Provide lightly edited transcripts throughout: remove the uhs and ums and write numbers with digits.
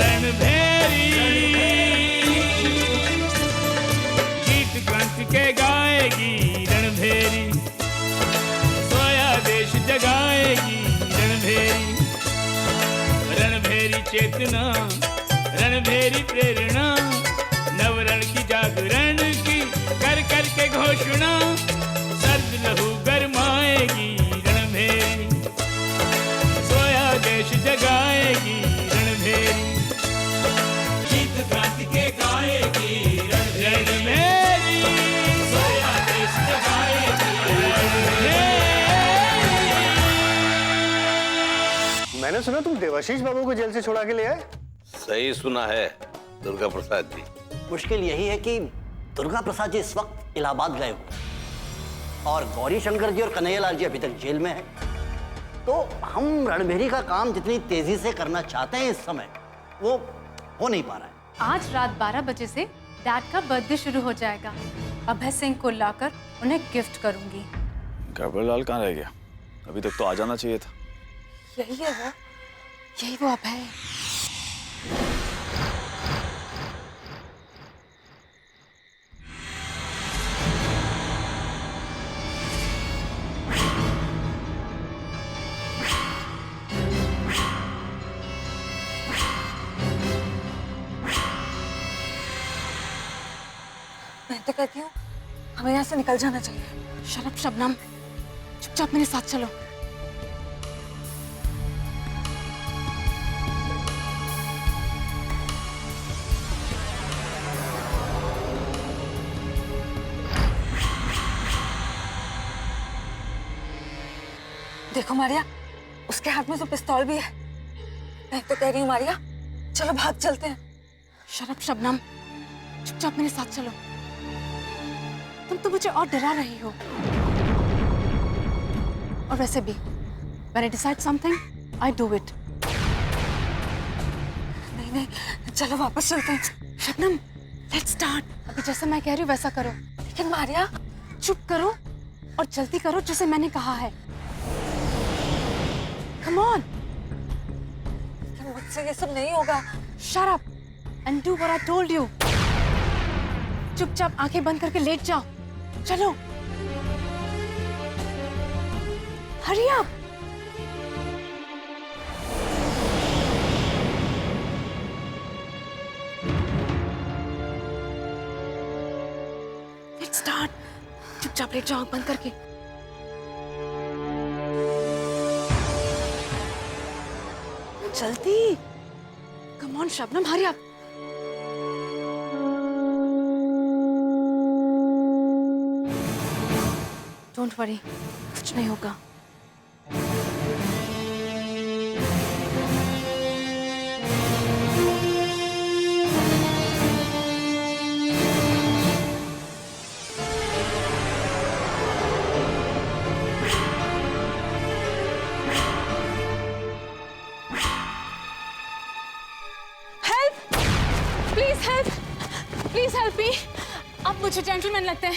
रणभेरी गीत क्रांति के गाएगी रणभेरी, सोया देश जगाएगी रणभेरी। रणभेरी चेतना, रणभेरी प्रेरणा, नवरण की जागरण की कर कर के घोषणा, सर्द लहू गरमाएगी रणभेरी, सोया देश जगाएगी रणभेरी। गीत क्रांति के गाएगी रणभेरी, सोया देश जगाएगी रणभेरी। मैंने सुना तुम देवाशीष बाबू को जेल से छुड़ा के ले आए। सही सुना है दुर्गा प्रसाद जी। मुश्किल यही है कि दुर्गा प्रसाद जी इस वक्त इलाहाबाद गए हुए और गौरी शंकर जी और कन्हैयालाल जी अभी तक जेल में हैं। तो हम रणभेरी का काम जितनी तेजी से करना चाहते हैं इस समय वो हो नहीं पा रहा है। आज रात 12 बजे से डैड का बर्थडे शुरू हो जाएगा। अभय सिंह को लाकर उन्हें गिफ्ट करूंगी। गड़बड़लाल कहाँ रह गया? अभी तक तो आ जाना चाहिए था। यही है वो, यही वो अभय है। मैं तो कहती हूँ हमें यहाँ से निकल जाना चाहिए। शट अप शबनम, चुपचाप मेरे साथ चलो। देखो मारिया, उसके हाथ में तो पिस्तौल भी है। मैं तो कह रही हूँ मारिया, चलो भाग चलते हैं। शट अप शबनम, चुपचाप मेरे साथ चलो। तुम तो मुझे और डरा रही हो। और वैसे भी when I decide something, I do it. नहीं नहीं, चलो वापस चलते हैं। Shabnam, let's start. अभी जैसे मैं कह रही हूँ वैसा करो। लेकिन मारिया, चुप करो और जल्दी करो जैसे मैंने कहा है। Come on. लेकिन मुझसे ये सब नहीं होगा। Shut up and do what I told you. चुपचाप आंखें बंद करके लेट जाओ। चलो। Hurry up. Let's start. चुपचाप लेट जाओ आंख बंद करके। जल्दी। Come on Shabnam, hurry up. Don't worry, कुछ नहीं होगा। Please help me. आप मुझे जेंटलमैन लगते हैं।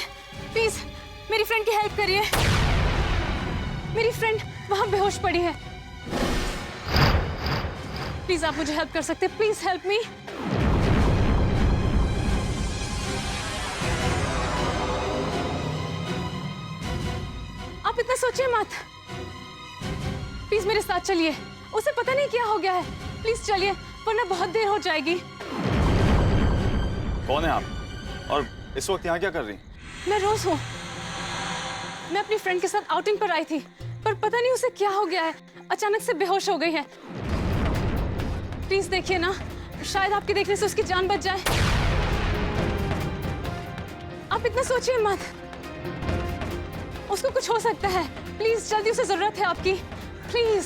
प्लीज मेरी फ्रेंड की हेल्प करिए। मेरी फ्रेंड वहां बेहोश पड़ी है। प्लीज आप मुझे हेल्प कर सकते हैं। Please help me. आप इतना सोचिए मत। प्लीज मेरे साथ चलिए। उसे पता नहीं क्या हो गया है। प्लीज चलिए वरना बहुत देर हो जाएगी। कौन है आप? और इस वक्त यहाँ क्या कर रही? मैं रोज हूँ। मैं अपनी फ्रेंड के साथ आउटिंग पर आई थी, पर पता नहीं उसे क्या हो गया है। अचानक से बेहोश हो गई है। प्लीज देखिए ना, शायद आपके देखने से उसकी जान बच जाए। आप इतना सोचिए मत। उसको कुछ हो सकता है। प्लीज जल्दी, उसे जरूरत है आपकी। प्लीज।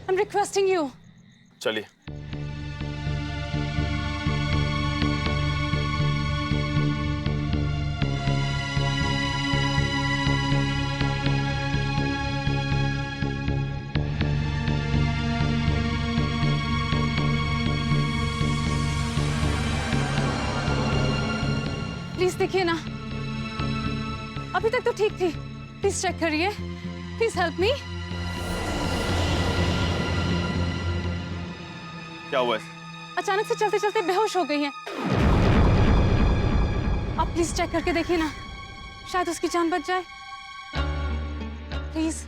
I'm requesting you. चलिए। प्लीज देखिए ना, अभी तक तो ठीक थी। प्लीज चेक करिए। Please help me. क्या हुआ है? अचानक से चलते चलते बेहोश हो गई हैं। आप प्लीज चेक करके देखिए ना, शायद उसकी जान बच जाए। प्लीज।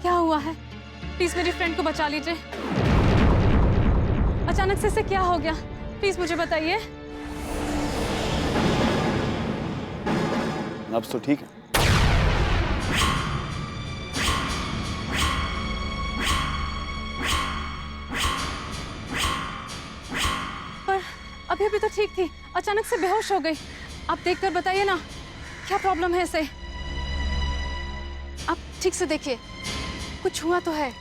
क्या हुआ है? प्लीज मेरी फ्रेंड को बचा लीजिए। अचानक से इसे क्या हो गया? प्लीज मुझे बताइए। नब्ज तो ठीक है। पर अभी अभी तो ठीक थी, अचानक से बेहोश हो गई। आप देखकर बताइए ना, क्या प्रॉब्लम है इसे? आप ठीक से देखिए, कुछ हुआ तो है।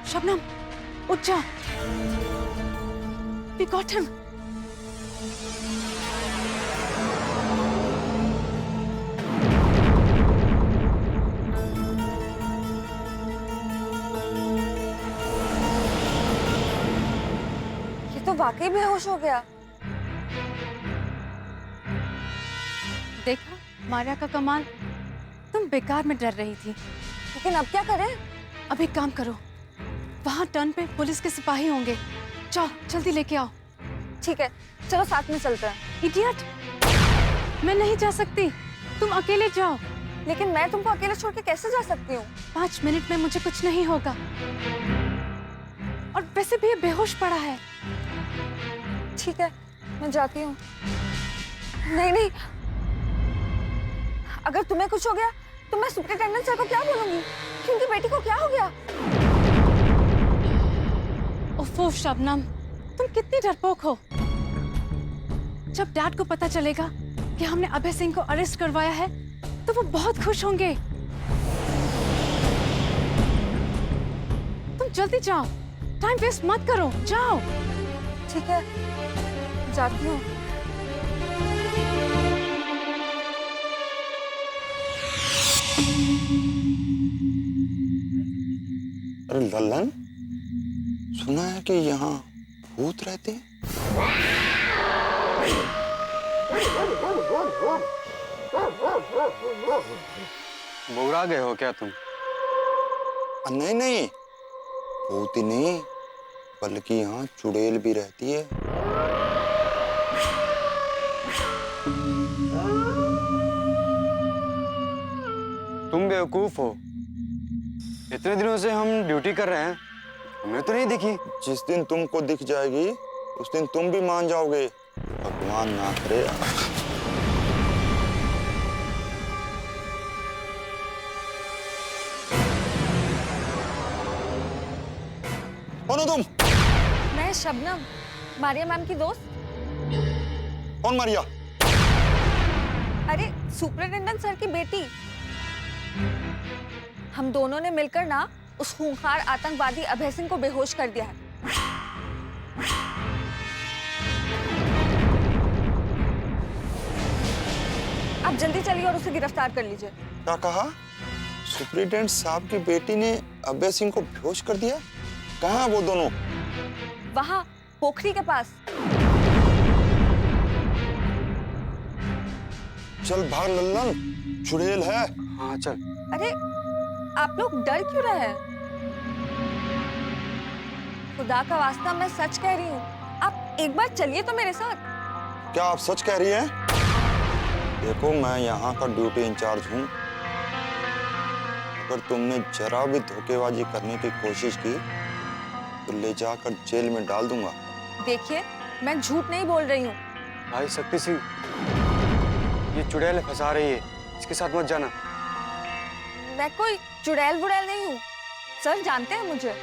शबनम, उठ जा। We got him. ये तो वाकई बेहोश हो गया। देखा मारिया का कमाल। तुम बेकार में डर रही थी। लेकिन अब क्या करें? अब एक काम करो, वहां टर्न पे पुलिस के सिपाही होंगे, जाओ जल्दी लेके आओ। ठीक है, चलो साथ में चलते हैं। इडियट, मैं नहीं जा सकती, तुम अकेले जाओ। लेकिन मैं तुमको अकेले छोड़ के कैसे जा सकती हूँ? 5 मिनट में मुझे कुछ नहीं होगा, और वैसे भी ये बेहोश पड़ा है। ठीक है, मैं जाती हूँ। नहीं नहीं, अगर तुम्हें कुछ हो गया तो मैं सुपरिटेंडेंट सर को क्या बोलूंगी कि उनकी बेटी को क्या हो गया? ओफो शबनम, तुम कितनी डरपोक हो। जब डैड को पता चलेगा कि हमने अभय सिंह को अरेस्ट करवाया है तो वो बहुत खुश होंगे। तुम जल्दी जाओ, टाइम वेस्ट मत करो, जाओ। ठीक है, जाती हूँ। अरे लल्लन, सुना है कि यहाँ भूत रहते हैं? बुरा गए हो क्या तुम? नहीं नहीं, भूत ही नहीं, बल्कि यहाँ चुड़ैल भी रहती है। तुम बेवकूफ हो। इतने दिनों से हम ड्यूटी कर रहे हैं, हमें तो नहीं दिखी। जिस दिन तुमको दिख जाएगी उस दिन तुम भी मान जाओगे। भगवान ना करे। कौन हो तुम? मैं शबनम, मारिया मैम की दोस्त। कौन मारिया? अरे सुपरिटेंडेंट सर की बेटी। हम दोनों ने मिलकर ना उस खूंखार आतंकवादी अभय सिंह को बेहोश कर दिया है। आप जल्दी चलिए और उसे गिरफ्तार कर लीजिए। क्या कहा? सुपरिटेंडेंट साहब की बेटी ने अभय सिंह को बेहोश कर दिया? कहाँ वो दोनों? वहां पोखरी के पास। चल भाग लल्लन, चुड़ैल है। हाँ चल। अरे आप लोग डर क्यों रहे हैं? खुदा का वास्ता मैं सच कह रही हूँ, आप एक बार चलिए तो मेरे साथ। क्या आप सच कह रही हैं? देखो मैं यहाँ का ड्यूटी इंचार्ज हूँ। अगर तुमने जरा भी धोखेबाजी करने की कोशिश की तो ले जाकर जेल में डाल दूंगा। देखिए, मैं झूठ नहीं बोल रही हूँ। भाई शक्ति सिंह, ये चुड़ैल फंसा रही है, इसके साथ मत जाना। मैं कोई चुड़ैल वुड़ैल नहीं हूँ, सर जानते हैं मुझे।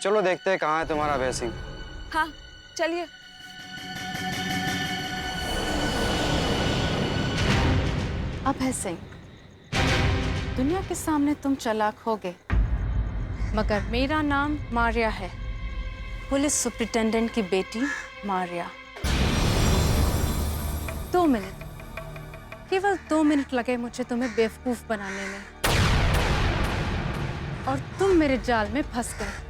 चलो देखते हैं कहाँ है तुम्हारा अभय सिंह। हाँ चलिए। अभय सिंह, दुनिया के सामने तुम चालाक होगे, मगर मेरा नाम मारिया है, पुलिस सुपरिटेंडेंट की बेटी मारिया। 2 मिनट, केवल 2 मिनट लगे मुझे तुम्हें बेवकूफ बनाने में, और तुम मेरे जाल में फंस गए।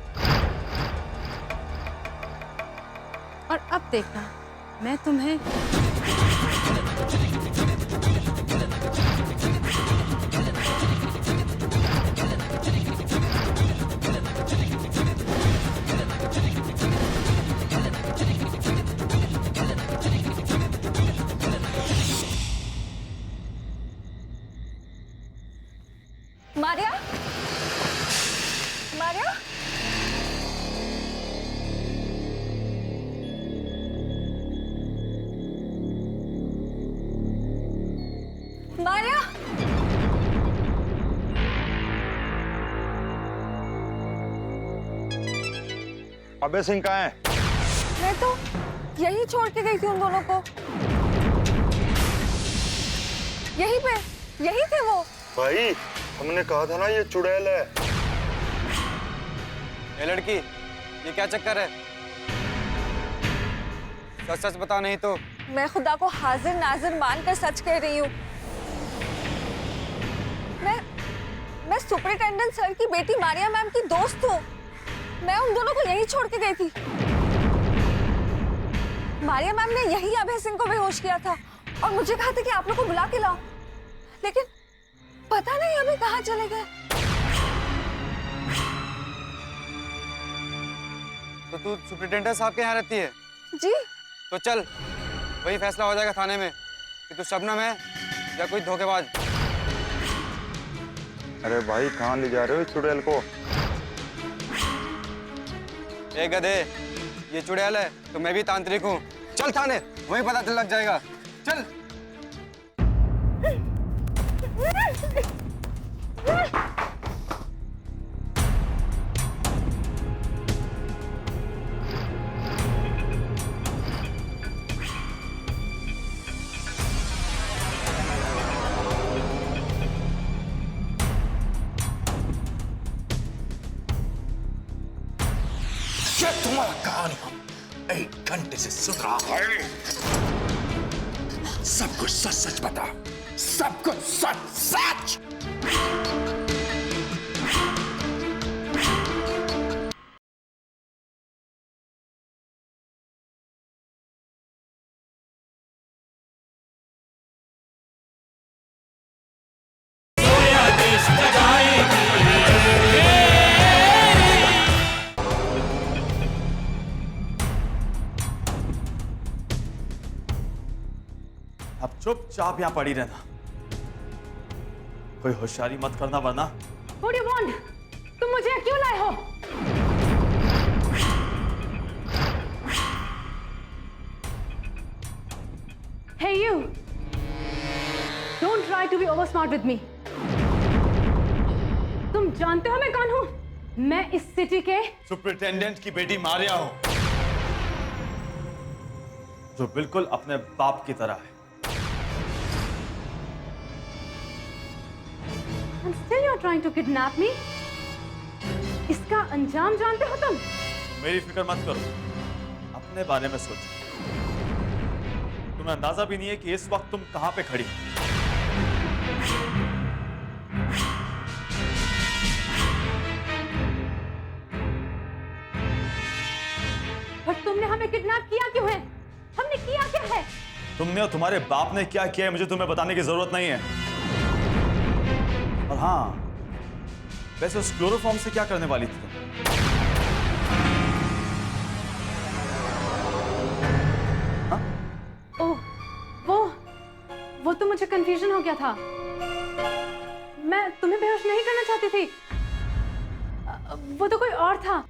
और अब देखना, मैं तुम्हें मारिया, मारिया, मारिया, अबे सिंह कहाँ है? मैं तो यही छोड़ के गई थी उन दोनों को। यहीं पे, यही थे वो। भाई हमने कहा था ना ये चुड़ैल है। ए लड़की, ये क्या चक्कर है? सच सच बता, नहीं तो। मैं खुदा को हाजिर नाजिर मानकर सच कह रही हूँ। मैं सुपरिटेंडेंट सर की बेटी मारिया मैम की दोस्त हूँ। मैं उन दोनों को यहीं छोड़ के गई थी। मारिया मैम ने यही अभय सिंह को बेहोश किया था और मुझे कहा था कि आप लोग को बुला के लाओ, लेकिन पता नहीं अभी कहाँ चले गए। तो तू सुपरिटेंडेंट साहब के यहाँ रहती है? जी। तो चल, वही फैसला हो जाएगा थाने में कि तू शबनम है या कोई धोखेबाज। अरे भाई कहाँ ले जा रहे हो इस चुड़ैल को? ए गधे, ये चुड़ैल है तो मैं भी तांत्रिक हूँ। चल थाने, वही पता चल लग जाएगा। चल। ये तुम्हारा कहानी हम 1 घंटे से सुन रहा है। सब कुछ सच सच बता, सब कुछ सच सच। अब चुपचाप यहाँ पड़ी रहना, कोई होशियारी मत करना वरना। What do you want? तुम मुझे यहाँ क्यों लाए हो? Hey you! Don't try to be over smart with me. तुम जानते हो मैं कौन हूँ? मैं इस सिटी के सुपरिटेंडेंट की बेटी मारिया हूं, जो बिल्कुल अपने बाप की तरह है। And still you're trying to kidnap me? इसका अंजाम जानते हो तुम? मेरी फिक्र मत करो, अपने बारे में सोचो। तुम्हें अंदाजा भी नहीं है कि इस वक्त तुम कहां पे खड़ी हो। पर तुमने हमें किडनैप किया क्यों है? हमने किया क्या है? तुमने और तुम्हारे बाप ने क्या किया है मुझे तुम्हें बताने की जरूरत नहीं है। और हाँ, वैसे उस क्लोरोफॉर्म से क्या करने वाली थी तुम? ओह, वो तो मुझे कंफ्यूजन हो गया था। मैं तुम्हें बेहोश नहीं करना चाहती थी, वो तो कोई और था।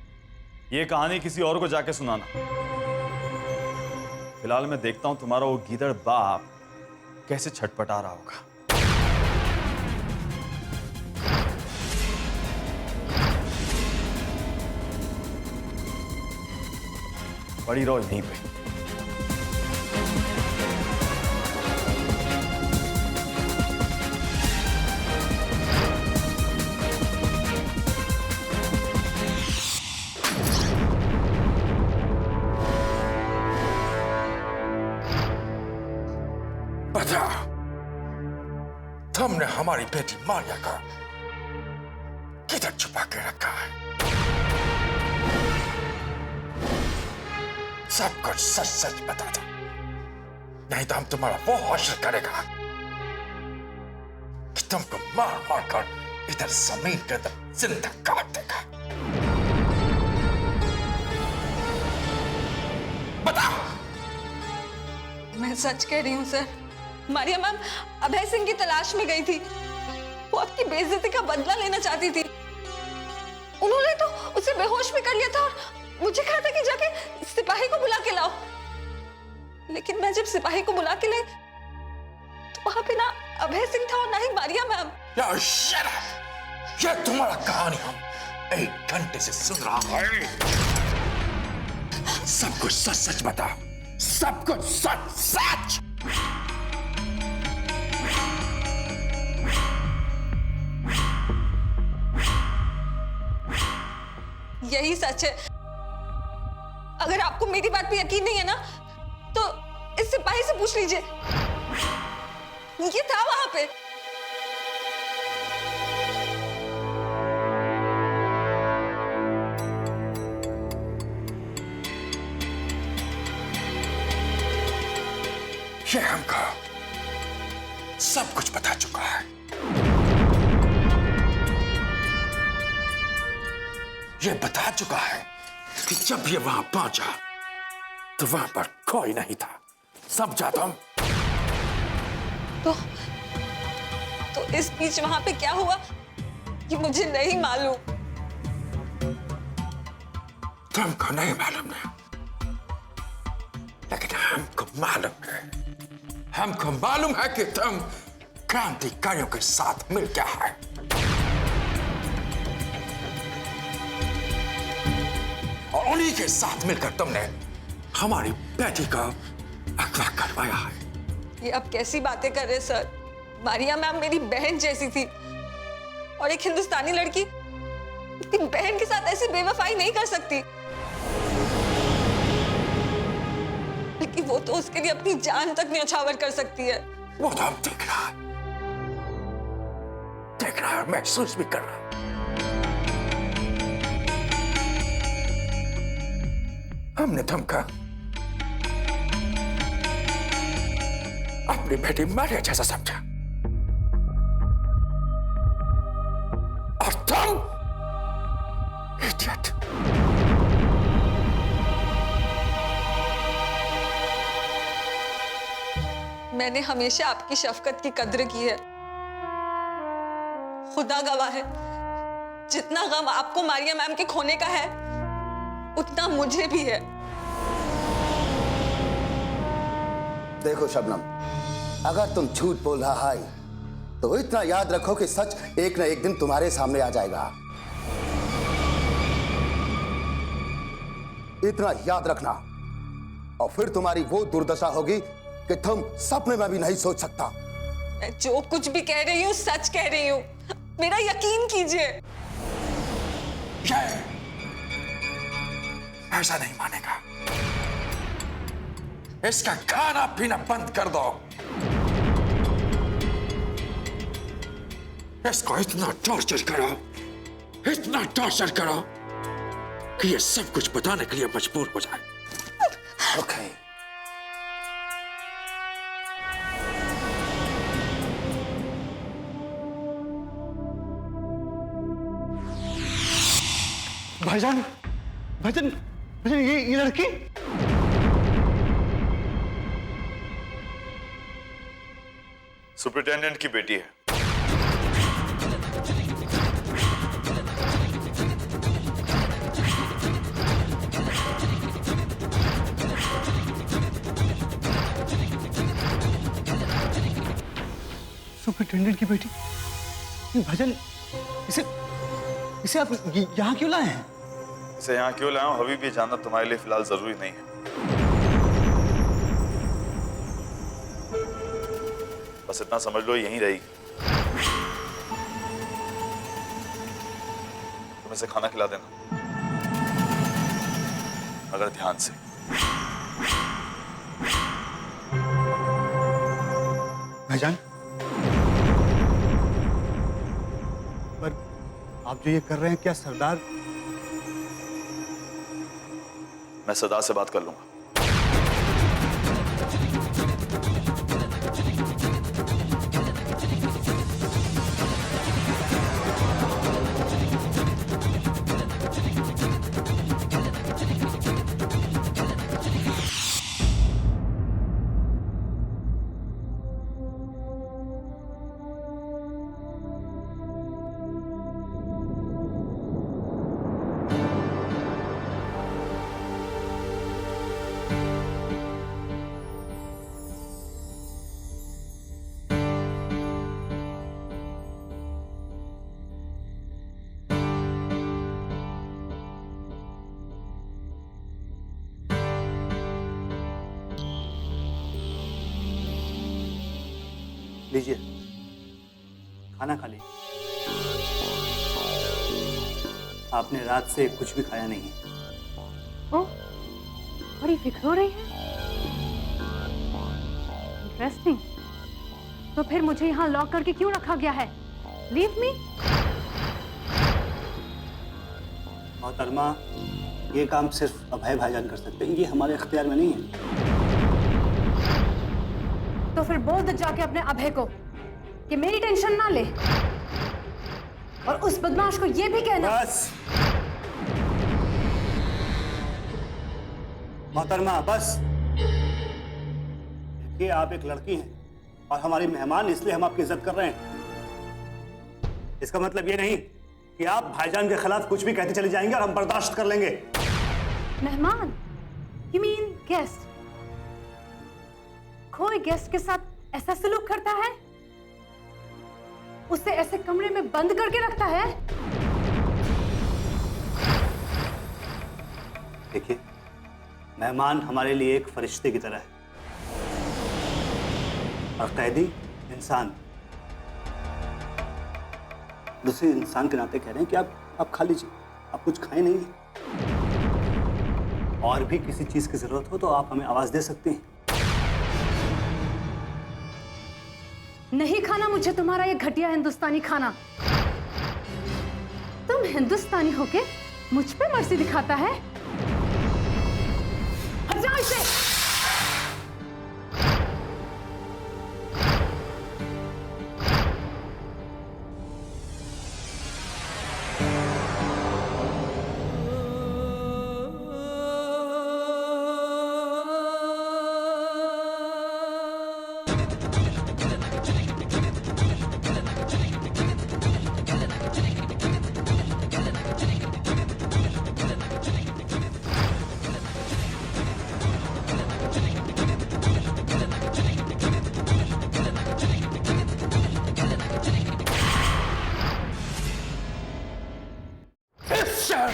ये कहानी किसी और को जाके सुनाना। फिलहाल मैं देखता हूं तुम्हारा वो गीदड़ बाप कैसे छटपटा रहा होगा। पड़ी रहो यहीं पे। बता, तुमने हमारी बेटी मारिया को किधर छुपा के रखा है? सब कुछ सच सच बता दो, नहीं तो हम तुम्हारा वो हश्र करेगा कि तुमको मार मार कर इधर जमीन के अंदर जिंदा काट देगा। बता। मैं सच कह रही हूँ सर। मारिया मैम अभय सिंह की तलाश में गई थी। वो आपकी बेइज्जती का बदला लेना चाहती थी। उन्होंने तो उसे बेहोश भी कर लिया था और मुझे कहा था कि जाके सिपाही को बुला के लाओ। लेकिन मैं जब सिपाही को बुला के लाई तो वहां पे ना अभय सिंह था और ना ही मारिया मैम। ये तुम्हारा कहानी हम 1 घंटे से सुन रहा है। सब कुछ सच सच बता, सब कुछ सच सच। यही सच है। अगर आपको मेरी बात पे यकीन नहीं है ना तो इस सिपाही से पूछ लीजिए। ये था वहां पे। ये हमको सब कुछ बता चुका है। ये बता चुका है कि जब ये वहां पहुंचा तो वहां पर कोई नहीं था। समझा तुम? तो इस बीच वहां पे क्या हुआ ये मुझे नहीं मालूम। तुमको नहीं मालूम है, लेकिन हमको मालूम है। हमको मालूम है कि तुम क्रांतिकारियों के साथ मिलकर है। और उन्हीं के साथ मिलकर तुमने हमारी बेटी को अगवा करवाया है। ये आप कैसी बातें कर रहे सर? मारिया मैम मेरी बहन जैसी थी और एक हिंदुस्तानी लड़की अपनी बहन के साथ ऐसी बेवफाई नहीं कर सकती। लेकिन वो तो उसके लिए अपनी जान तक न्यौछावर कर सकती है। वो तो हम देख रहा है और महसूस भी कर रहा है। हमने तुमको अपनी बेटी मारिया जैसा समझा और तुम इडियट। मैंने हमेशा आपकी शफकत की कद्र की है। खुदा गवाह है, जितना गम आपको मारिया मैम के खोने का है उतना मुझे भी है। देखो शबनम, अगर तुम झूठ बोल रहा है तो इतना याद रखो कि सच एक न एक दिन तुम्हारे सामने आ जाएगा। इतना याद रखना, और फिर तुम्हारी वो दुर्दशा होगी कि तुम सपने में भी नहीं सोच सकता। मैं जो कुछ भी कह रही हूँ सच कह रही हूँ, मेरा यकीन कीजिए। ऐसा नहीं मानेगा। इसका खाना पीना बंद कर दो। इसको इतना टॉर्चर करो कि ये सब कुछ बताने के लिए मजबूर हो जाए। ओके, भाईजान, भाईजान, भाईजान, ये लड़की सुपरिटेंडेंट की बेटी है। सुपरिटेंडेंट की बेटी? भाईजान, इसे आप यहाँ क्यों लाए हैं? इसे यहाँ क्यों लाया हूँ अभी भी जानना तुम्हारे लिए फिलहाल जरूरी नहीं है। बस इतना समझ लो यहीं रहेगी। तुम इसे खाना खिला देना, मगर ध्यान से। भाईजान, पर आप जो ये कर रहे हैं, क्या सरदार? मैं सरदार से बात कर लूंगा। लीजिए, खाना खा लीजिए। आपने रात से कुछ भी खाया नहीं है। ओह, बड़ी फिक्र हो रही है। इंटरेस्टिंग। तो फिर मुझे यहाँ लॉक करके क्यों रखा गया है? Leave me. मोहतरमा, ये काम सिर्फ अभय भाईजान कर सकते हैं, ये हमारे इख्तियार में नहीं है। तो फिर बोल दो जाके अपने अभय को कि मेरी टेंशन ना ले, और उस बदमाश को ये भी कहना। बस मोहतरमा, बस। देखिए, आप एक लड़की हैं और हमारी मेहमान, इसलिए हम आपकी इज्जत कर रहे हैं। इसका मतलब ये नहीं कि आप भाईजान के खिलाफ कुछ भी कहते चले जाएंगे और हम बर्दाश्त कर लेंगे। मेहमान? You mean guest? कोई गेस्ट के साथ ऐसा सलूक करता है? उसे ऐसे कमरे में बंद करके रखता है? देखिए, मेहमान हमारे लिए एक फरिश्ते की तरह है और कैदी इंसान। दूसरे इंसान के नाते कह रहे हैं कि आप खा लीजिए, आप कुछ खाए नहीं। और भी किसी चीज की जरूरत हो तो आप हमें आवाज दे सकते हैं। नहीं खाना मुझे तुम्हारा ये घटिया हिंदुस्तानी खाना। तुम हिंदुस्तानी होके मुझ पे मर्जी दिखाता है? हट जाओ इसे।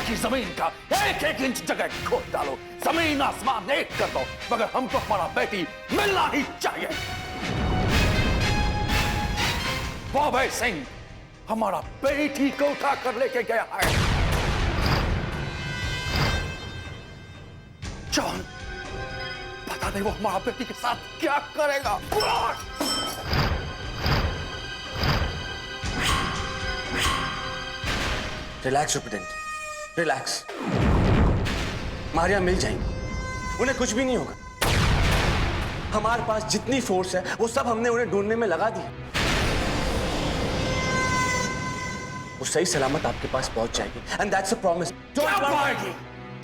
की जमीन का एक एक इंच जगह खोद डालो, जमीन आसमान एक कर दो, मगर हमको हमारा बेटी मिलना ही चाहिए। अभय सिंह हमारा बेटी को उठा कर लेके गया है। जॉन, पता नहीं वो हमारा बेटी के साथ क्या करेगा। Relax superintendent, relax. मारिया मिल जाएंगी, उन्हें कुछ भी नहीं होगा। हमारे पास जितनी फोर्स है वो सब हमने उन्हें ढूंढने में लगा दी। वो सही सलामत आपके पास पहुंच जाएगी एंड दैट्स अ प्रॉमिस। कब आएगी?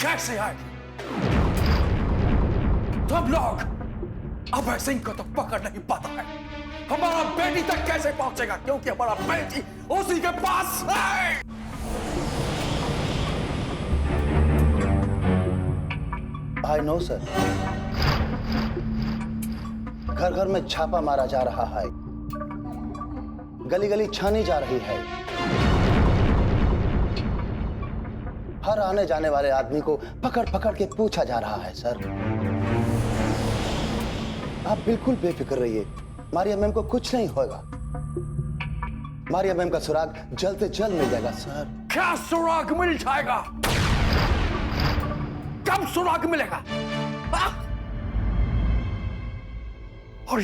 कैसे आएगी? तुम लोग अभय सिंह को तो पकड़ नहीं पाता है, हमारा बेटी तक कैसे पहुंचेगा? क्योंकि हमारा बेटी उसी के पास है। आई नो सर, घर घर में छापा मारा जा रहा है, गली गली छानी जा रही है, हर आने जाने वाले आदमी को पकड़ पकड़ के पूछा जा रहा है सर। आप बिल्कुल बेफिक्र रहिए, मारिया मैम को कुछ नहीं होगा। मारिया मैम का सुराग जल्द से जल्द मिल जाएगा सर। क्या सुराग मिल जाएगा? कब सुराग मिलेगा? हाँ? और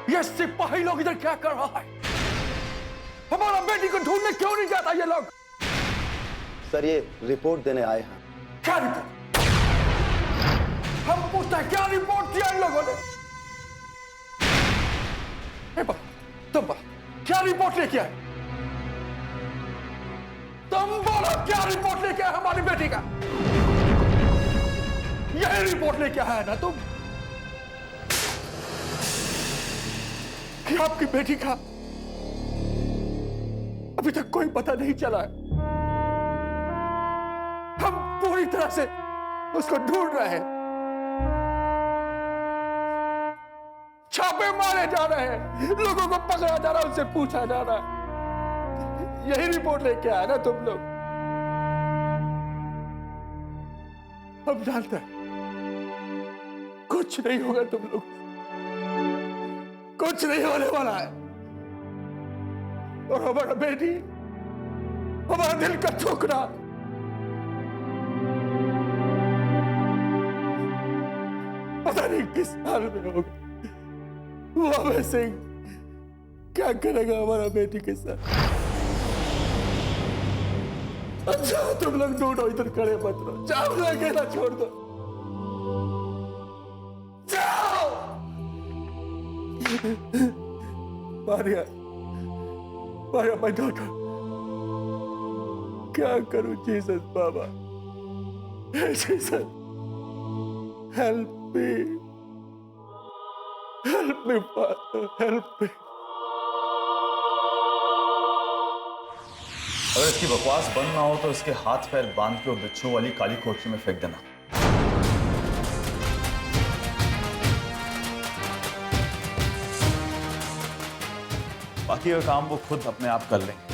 ये सिपाही लोग इधर क्या कर रहा है? हमारा बेटी को ढूंढने क्यों नहीं जाता ये लोग? सर ये रिपोर्ट देने आए हैं। क्या रिपोर्ट? हम पूछते हैं क्या रिपोर्ट दिया इन लोगों ने? तुम बोलो, क्या रिपोर्ट लेके आए? तुम बोलो क्या रिपोर्ट लेके आए हमारी बेटी का? यही रिपोर्ट लेके आया ना तुम कि आपकी बेटी का अभी तक कोई पता नहीं चला है। हम पूरी तरह से उसको ढूंढ रहे हैं, छापे मारे जा रहे हैं, लोगों को पकड़ा जा रहा है, उनसे पूछा जा रहा है। यही रिपोर्ट लेके आया ना तुम लोग? हम जानते हैं कुछ नहीं होगा, तुम लोग कुछ नहीं होने वाला है। और हमारा बेटी, हमारा दिल का टुकड़ा पता नहीं किस हाल में होगा। वो अभय सिंह क्या करेगा हमारा बेटी के साथ? अच्छा तुम लोग ढूंढो, इधर खड़े मत रहो, जाओ, अकेला छोड़ दो, जाओ। मारिया, मारिया माय डॉटर, क्या करूं? जीसस बाबा, Jesus help me, help me father, help me. अगर इसकी बकवास बंद ना हो तो इसके हाथ पैर बांध के वो बिच्छू वाली काली कोठरी में फेंक देना। बाकी का काम वो खुद अपने आप कर लेंगे।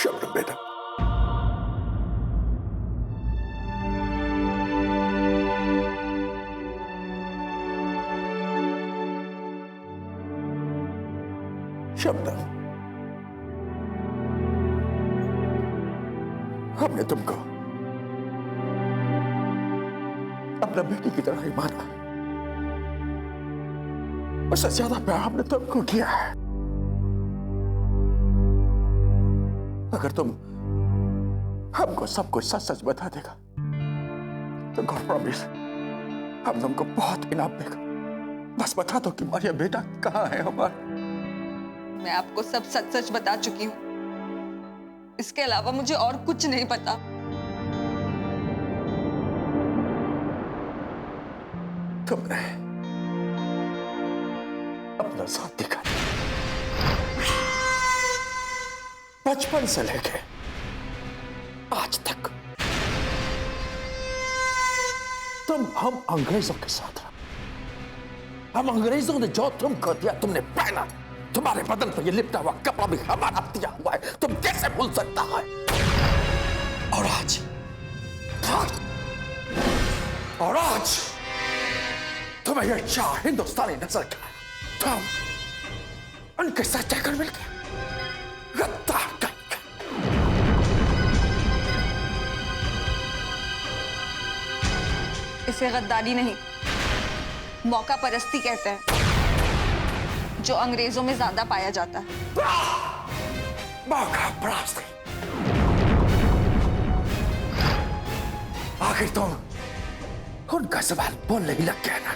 शबनम बेटा, शबनम, हमने तुमको अपना बेटी की तरह ही माना, उससे ज्यादा प्यार हमने तुमको किया है। अगर तुम हमको सब कुछ सच सच बता देगा तो गॉड प्रॉमिस हम तुमको बहुत इनाम देगा। बस बता दो कि मारिया बेटा कहाँ है हमारा। मैं आपको सब सच सच बता चुकी हूँ, इसके अलावा मुझे और कुछ नहीं पता। तुमने अपना साथ दिखा, बचपन से लेके आज तक तुम हम अंग्रेजों के साथ रहो। हम अंग्रेजों ने जो तुमको दिया तुमने पहना, तुम्हारे बदन पर ये लिपटा हुआ कपड़ा भी हमारा दिया हुआ है, तुम कैसे भूल सकता है? और आज तुम्हें ये चार हिंदुस्तानी नजर का तुम उनके साथ जाकर मिल गए। गद्दार कहीं। इसे गद्दारी नहीं, मौका परस्ती कहते हैं, जो अंग्रेजों में ज्यादा पाया जाता है। मौका परस्ती। आखिर तुम उनका जबान बोलने ही लग गया ना,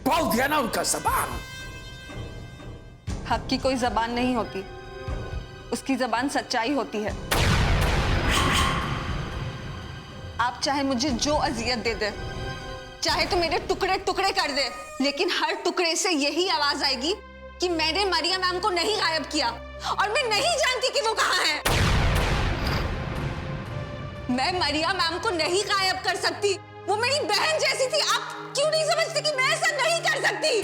बोल दिया ना उनका जबान। हक की कोई जबान नहीं होती, उसकी जबान सच्चाई होती है। आप चाहे मुझे जो अजियत दे दे, चाहे तो मेरे टुकड़े टुकड़े कर दे, लेकिन हर टुकड़े से यही आवाज आएगी कि मैंने मारिया मैम को नहीं गायब किया और मैं नहीं जानती कि वो कहां है। मैं मारिया मैम को नहीं गायब कर सकती, वो मेरी बहन जैसी थी। आप क्यों नहीं समझती कि मैं ऐसा नहीं कर सकती?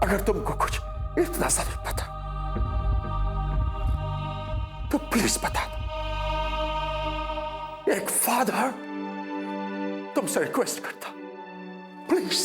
अगर तुमको कुछ इतना सा भी पता तो प्लीज बता दो। एक फादर तुमसे रिक्वेस्ट करता, प्लीज।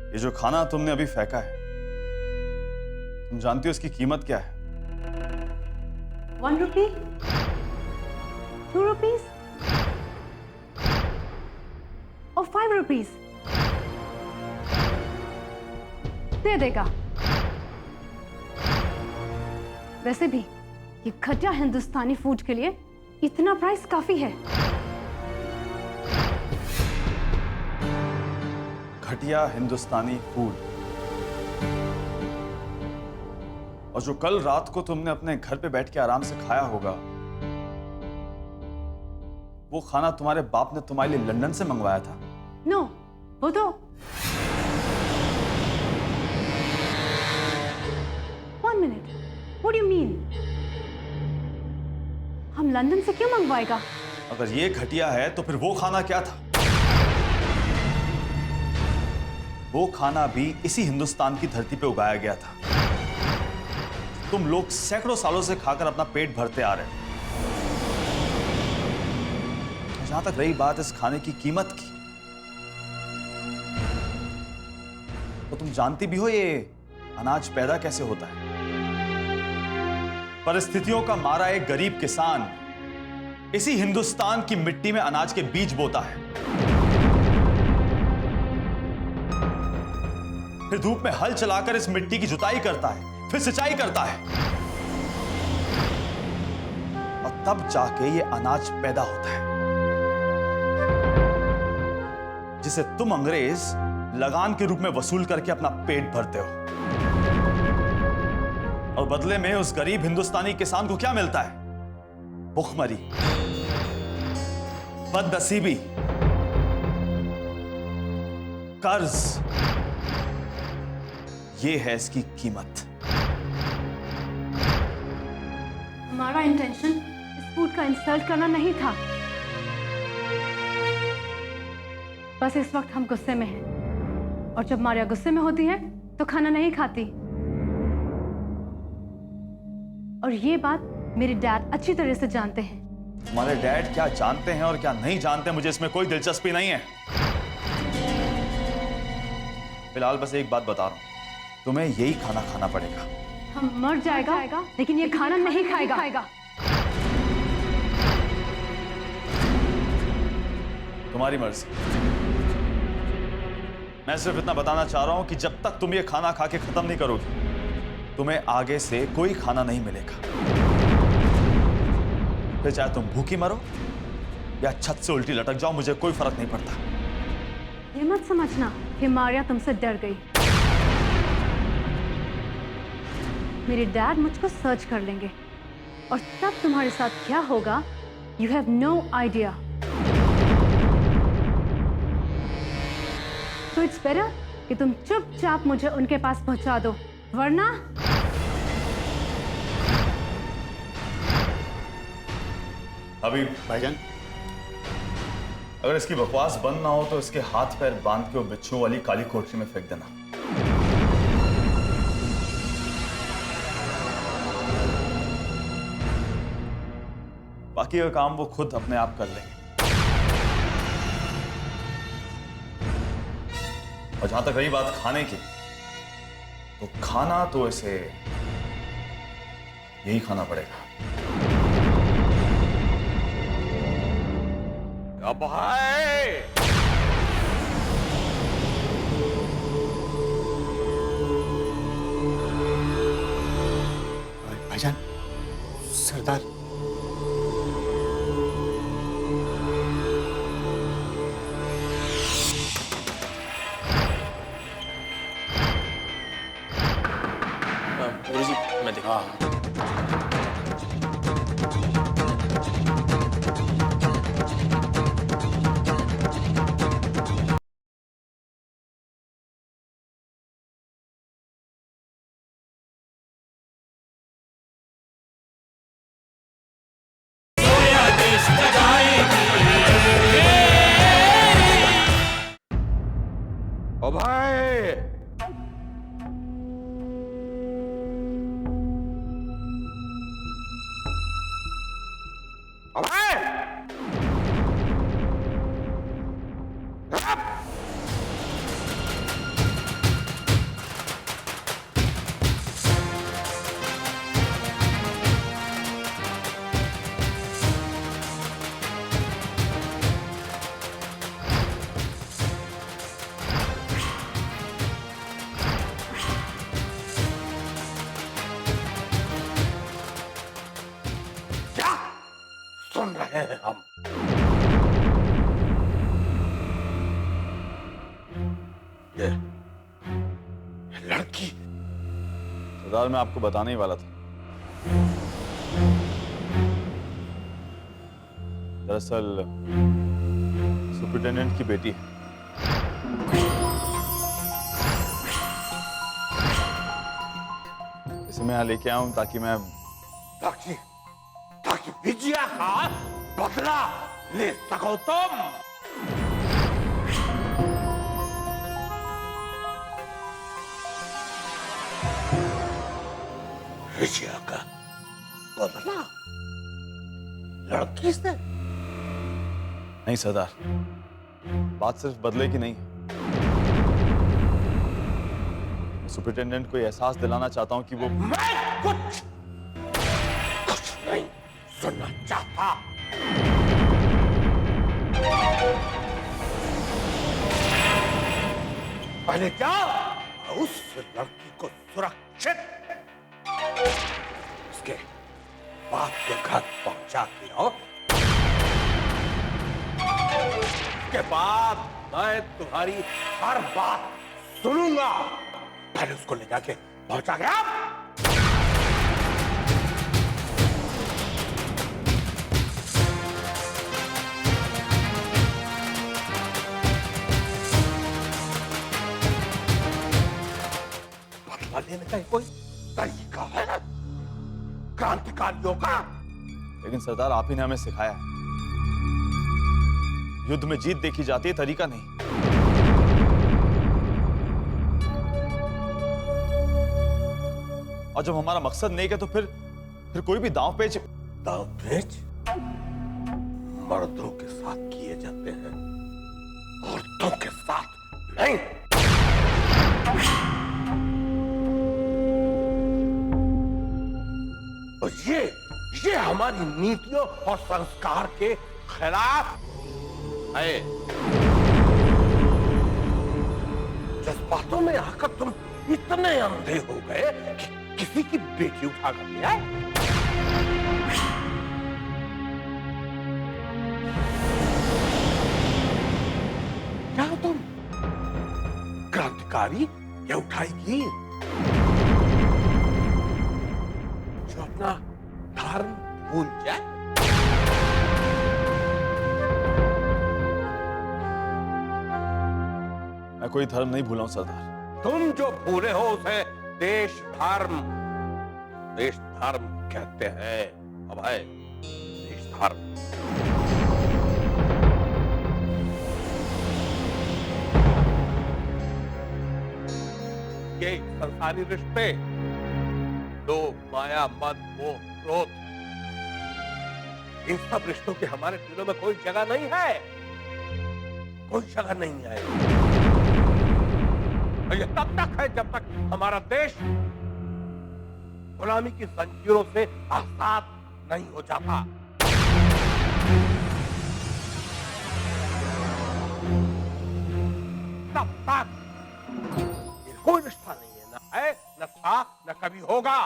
ये जो खाना तुमने अभी फेंका है, तुम जानती हो इसकी कीमत क्या है? 1 रुपी, 2 रुपीज और 5 रुपीज दे देगा। वैसे भी ये घटिया हिंदुस्तानी फूड के लिए इतना प्राइस काफी है। घटिया हिंदुस्तानी फूड, और जो कल रात को तुमने अपने घर पे बैठ के आराम से खाया होगा, वो खाना तुम्हारे बाप ने तुम्हारे लिए लंदन से मंगवाया था। नो, वो तो 1 minute, what do you mean? हम लंदन से क्यों मंगवाएगा? अगर ये घटिया है तो फिर वो खाना क्या था? वो खाना भी इसी हिंदुस्तान की धरती पे उगाया गया था। तुम लोग सैकड़ों सालों से खाकर अपना पेट भरते आ रहे हो। जहां तक रही बात इस खाने की कीमत की, तो तुम जानती भी हो ये अनाज पैदा कैसे होता है। परिस्थितियों का मारा एक गरीब किसान इसी हिंदुस्तान की मिट्टी में अनाज के बीज बोता है, फिर धूप में हल चलाकर इस मिट्टी की जुताई करता है, फिर सिंचाई करता है, और तब जाके ये अनाज पैदा होता है, जिसे तुम अंग्रेज लगान के रूप में वसूल करके अपना पेट भरते हो। और बदले में उस गरीब हिंदुस्तानी किसान को क्या मिलता है? भूखमरी। बदनसीबी, कर्ज, ये है इसकी कीमत। हमारा इंटेंशन इस फूड का इंसल्ट करना नहीं था। बस इस वक्त हम गुस्से में हैं, और जब मारिया गुस्से में होती है तो खाना नहीं खाती। और ये बात मेरे डैड अच्छी तरह से जानते हैं। तुम्हारे डैड क्या जानते हैं और क्या नहीं जानते, मुझे इसमें कोई दिलचस्पी नहीं है। फिलहाल बस एक बात बता रहा हूं, तुम्हें यही खाना खाना पड़ेगा। हम मर जाएगा लेकिन ये खाना नहीं खाएगा। तुम्हारी मर्जी। मैं सिर्फ इतना बताना चाह रहा हूं कि जब तक तुम ये खाना खा के खत्म नहीं करोगे, तुम्हें आगे से कोई खाना नहीं मिलेगा। फिर चाहे तुम भूखी मरो या छत से उल्टी लटक जाओ, मुझे कोई फर्क नहीं पड़ता। ये मत समझना कि मारिया तुमसे डर गई। मेरे डैड मुझको सर्च कर लेंगे और तब तुम्हारे साथ क्या होगा, यू हैव नो आइडिया। तो इट्स बेटर कि तुम चुपचाप मुझे उनके पास पहुंचा दो, वरना अभी भाईजान, अगर इसकी बकवास बंद ना हो तो इसके हाथ पैर बांध के वो बिच्छू वाली काली कोठरी में फेंक देना। बाकी का काम वो खुद अपने आप कर लेंगे। और जहां तक रही बात खाने की, तो खाना तो इसे यही खाना पड़ेगा। अब है भाईजान, सरदार गुरुजी, मैं देखा। ओ भाई, ओ भाई, क्या सुन रहे हैं हम? ये लड़की। सरदार, मैं आपको बताने ही वाला था। दरअसल सुपरिटेंडेंट की बेटी है। इसे मैं यहाँ लेके आया हूं ताकि ताकि विजया का बदला ले सको तुम। विजया का बदला लड़की से? नहीं सरदार, बात सिर्फ बदले की नहीं है। सुपरिटेंडेंट को ये एहसास दिलाना चाहता हूं कि वो मैं कुछ नहीं सुनना चाहता। पहले जाओ उस लड़की को सुरक्षित उसके बाप के घर पहुंचा के आओ। उसके बाद मैं तुम्हारी हर बात सुनूंगा। पहले उसको ले जाके पहुंचा गया। क्रांतिकारियों का। लेकिन सरदार, आप ही ने हमें सिखाया है, युद्ध में जीत देखी जाती है, तरीका नहीं। और जब हमारा मकसद नेक है तो फिर कोई भी दांव पेच मर्दों के साथ किए जाते हैं, औरतों के साथ नहीं। और ये हमारी नीतियों और संस्कार के खिलाफ है। जज्बातों में आकर तुम इतने अंधे हो गए कि किसी की बेटी उठा कर ले आए। क्या हो तुम? क्रांतिकारी या उठाएगी जो अपना धर्म भूल जाए? मैं कोई धर्म नहीं भूला हूं सरदार। तुम जो भूले हो उसे देश धर्म कहते हैं। अब है देश धर्म। ये संसारी रिश्ते, लोभ, माया, मद, मोह, क्रोध, इन सब रिश्तों की हमारे दिलों में कोई जगह नहीं है, कोई जगह नहीं है। और ये तब तक है जब तक हमारा देश गुलामी की जंजीरों से आजाद नहीं हो जाता। तब तक ये कोई रिश्ता नहीं है, न है, न था, न कभी होगा।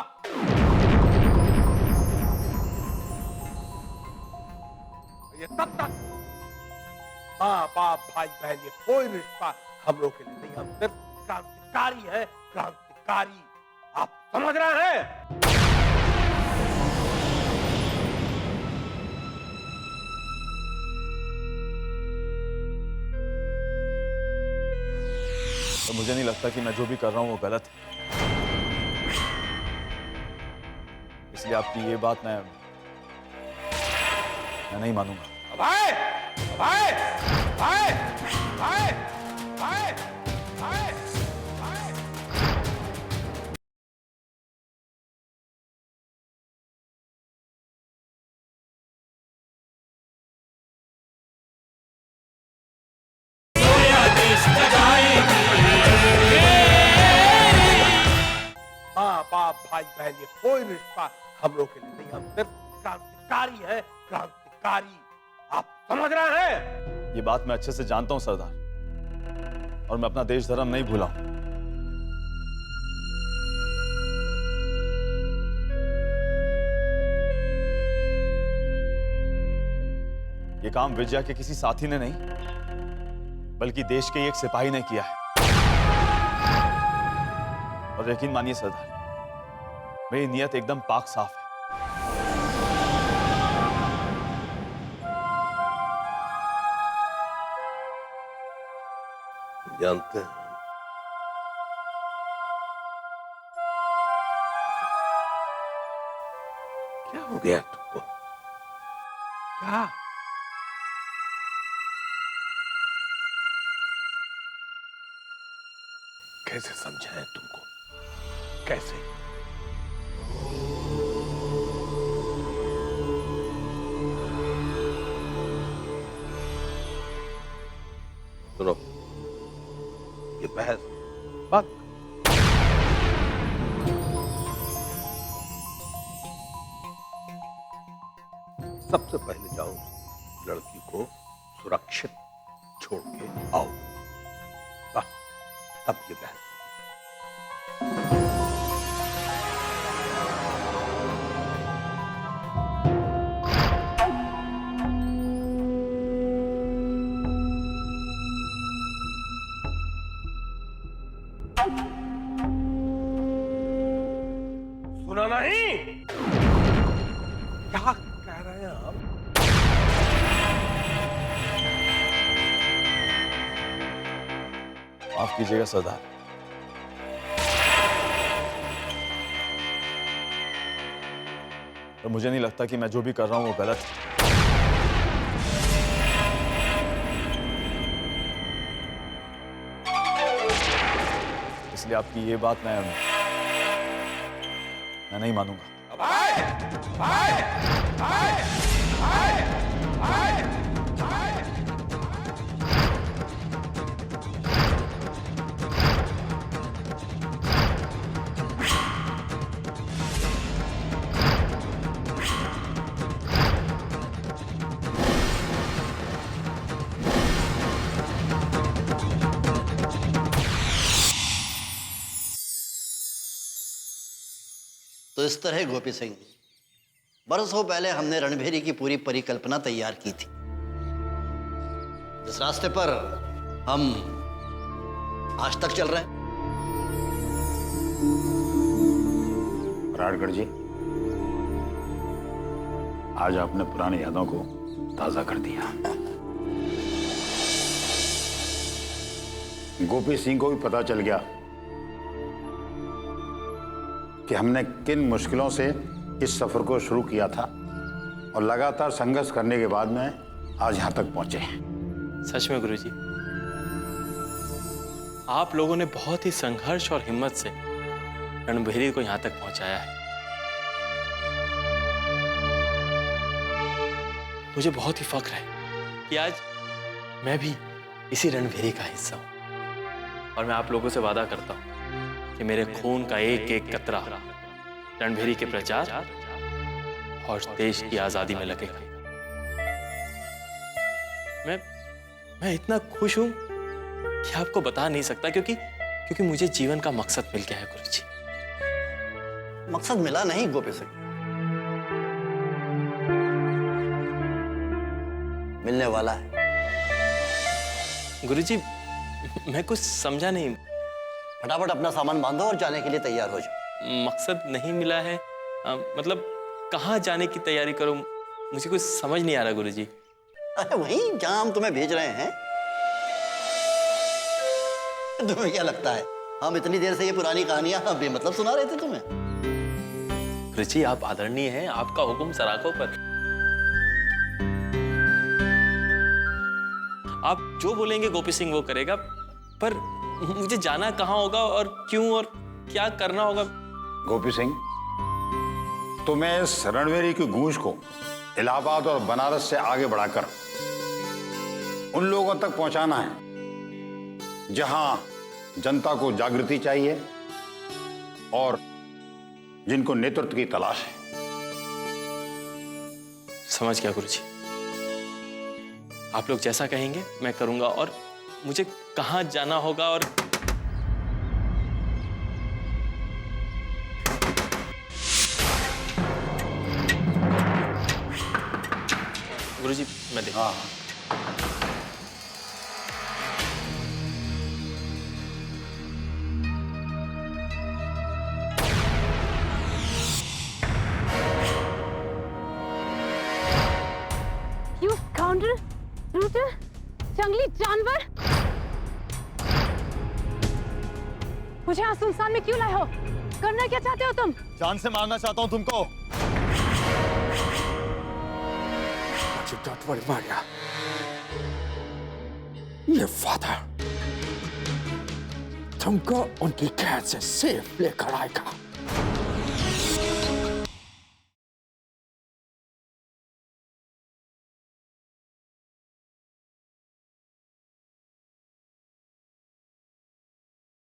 ये तब तक माँ बाप भाई बहन ये कोई रिश्ता हम लोग के लिए नहीं। हम सिर्फ क्रांतिकारी है, क्रांतिकारी। आप समझ रहे हैं? तो मुझे नहीं लगता कि मैं जो भी कर रहा हूं वो गलत है, इसलिए आपकी ये बात मैं नहीं मानूंगा। भाई भाई भाई भाई भाई भाई माँ बाप भाई बहन ये कोई रिश्ता हम लोग के लिए नहीं। हम सिर्फ क्रांतिकारी है, क्रांतिकारी। आप समझ रहे हैं? ये बात मैं अच्छे से जानता हूं सरदार, और मैं अपना देश धर्म नहीं भूला हूं। ये काम विजया के किसी साथी ने नहीं, बल्कि देश के एक सिपाही ने किया है। और यकीन मानिए सरदार, मेरी नीयत एकदम पाक साफ है। जानते हैं क्या हो गया तुमको? क्या? कैसे समझाएं तुमको? कैसे? सुनो, ये बहस बंद। सबसे पहले जाओ लड़की को सुरक्षित छोड़ के आओ, बस तब ये बहस। सुना नहीं? क्या कह रहे हैं आप? माफ कीजिएगा सरदार, और मुझे नहीं लगता कि मैं जो भी कर रहा हूँ वो गलत है। इसलिए आपकी ये बात मैं नहीं मानूंगा। तो इस तरह गोपी सिंह, बरसों पहले हमने रणभेरी की पूरी परिकल्पना तैयार की थी। जिस रास्ते पर हम आज तक चल रहे हैं। राजगढ़ जी, आज आपने पुरानी यादों को ताजा कर दिया। गोपी सिंह को भी पता चल गया कि हमने किन मुश्किलों से इस सफर को शुरू किया था और लगातार संघर्ष करने के बाद में आज यहां तक पहुंचे हैं। सच में गुरुजी, आप लोगों ने बहुत ही संघर्ष और हिम्मत से रणभेरी को यहां तक पहुंचाया है। मुझे बहुत ही फख्र है कि आज मैं भी इसी रणभेरी का हिस्सा हूं और मैं आप लोगों से वादा करता हूं कि मेरे खून का एक एक कतरा रणभेरी के प्रचार और देश की आजादी में लगेगा। मैं इतना खुश हूं कि आपको बता नहीं सकता, क्योंकि मुझे जीवन का मकसद मिल गया है गुरुजी। मकसद मिला नहीं गोपी सिंह, मिलने वाला है। गुरुजी, मैं कुछ समझा नहीं। फटाफट अपना सामान बांधो और जाने के लिए तैयार हो जाओ। मकसद नहीं मिला है, मतलब कहाँ जाने की तैयारी करूं, मुझे कुछ समझ नहीं आ रहा गुरुजी। अरे वहीं जहां हम तुम्हें भेज रहे हैं। तुम्हें क्या लगता है हम इतनी देर से ये पुरानी कहानियां बेमतलब सुना रहे थे तुम्हें? गुरुजी, आप आदरणीय हैं, आपका हुक्म सराखों पर। आप जो बोलेंगे गोपी सिंह वो करेगा, पर मुझे जाना कहाँ होगा और क्यों और क्या करना होगा? गोपी सिंह, तुम्हें इस रणभेरी की गूंज को इलाहाबाद और बनारस से आगे बढ़ाकर उन लोगों तक पहुंचाना है जहां जनता को जागृति चाहिए और जिनको नेतृत्व की तलाश है। समझ गया गुरुजी, आप लोग जैसा कहेंगे मैं करूंगा। और मुझे कहाँ जाना होगा और गुरुजी मैं देखता हूं। You scoundrel, brutal, जंगली जानवर! मुझे यहाँ सुनसान में क्यों लाए हो? करना क्या चाहते हो तुम? जान से मारना चाहता हूँ तुमको। Don't worry, Maria. ये वादा तुमको उनकी कैद से सेफ लेकर आएगा।